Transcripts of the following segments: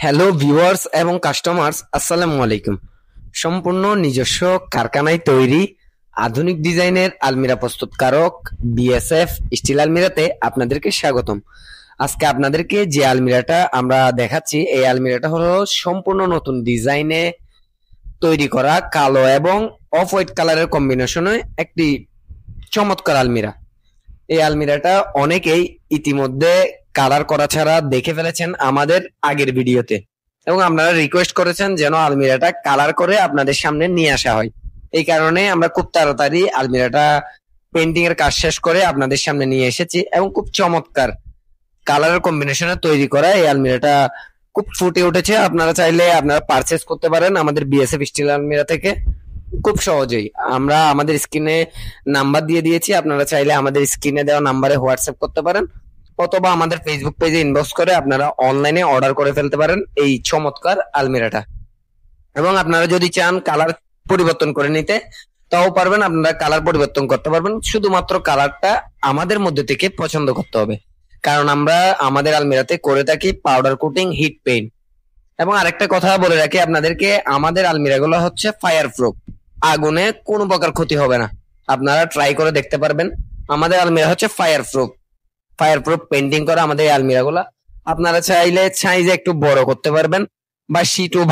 Hello viewers এবং customers, আসসালামু আলাইকুম। সম্পূর্ণ নিজস্ব কারখানায় তৈরি আধুনিক ডিজাইনের আলমিরা প্রস্তুতকারক বিএসএফ স্টিল আলমিরাতে আপনাদেরকে স্বাগতম। আজকে আপনাদেরকে যে আলমিরাটা আমরা দেখাচ্ছি, এই আলমিরাটা হলো সম্পূর্ণ নতুন ডিজাইনে তৈরি করা কালো এবং অফ হোয়াইট কালারের কম্বিনেশনে একটি চমৎকার আলমিরা। এই আলমিরাটা অনেকেই ইতিমধ্যে কালার করা ছাড়া দেখে ফেলেছেন আমাদের আগের ভিডিওতে, এবং আপনারা রিকোয়েস্ট করেছেন যেন আলমিরাটা কালার করে আপনাদের সামনে নিয়ে আসা হয়। এই কারণে আমরা খুব তাড়াতাড়ি আলমিরাটা পেন্টিং এর কাজ শেষ করে আপনাদের সামনে নিয়ে এসেছি, এবং খুব চমৎকার কালারের কম্বিনেশনে তৈরি করা এই আলমিরাটা খুব ফুটে উঠেছে। আপনারা চাইলে আপনারা পারচেস করতে পারেন আমাদের বিএসএফ স্টিল আলমিরা থেকে খুব সহজেই। আমরা আমাদের স্ক্রিনে নাম্বার দিয়ে দিয়েছি, আপনারা চাইলে আমাদের স্ক্রিনে দেওয়া নাম্বারে হোয়াটসঅ্যাপ করতে পারেন, অথবা আমাদের ফেসবুক পেজে ইনবক্স করে আপনারা অনলাইনে অর্ডার করে ফেলতে পারেন এই চমৎকার আলমিরাটা। এবং আপনারা যদি চান কালার পরিবর্তন করে নিতে, তাও পারবেন, আপনারা কালার পরিবর্তন করতে পারবেন। শুধুমাত্র কালারটা আমাদের মধ্যে থেকে পছন্দ করতে হবে, কারণ আমরা আমাদের আলমিরাতে করে থাকি পাউডার কোটিং, হিট পেইন্ট। এবং আরেকটা কথা বলে রাখি আপনাদেরকে, আমাদের আলমিরাগুলো হচ্ছে ফায়ার প্রুফ, আগুনে কোনো প্রকার ক্ষতি হবে না। আপনারা ট্রাই করে দেখতে পারবেন। আমাদের আলমিরা হচ্ছে ফায়ার প্রুফ পেন্টিং করা আমাদের এই আলমিরাগুলা। আপনারা চাইলে সাইজে একটু বড় করতে পারবেন, বা শীটও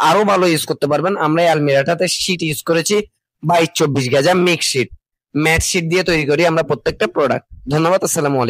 আরো ভালো ইউজ করতে পারবেন। আমরা এই আলমিরাটাতে শীট ইউজ করেছি 22-24 গেজা মিক্স শীট, ম্যাট শীট দিয়ে তৈরি করি আমরা প্রত্যেকটা প্রোডাক্ট। ধন্যবাদ, আসসালামু আলাইকুম।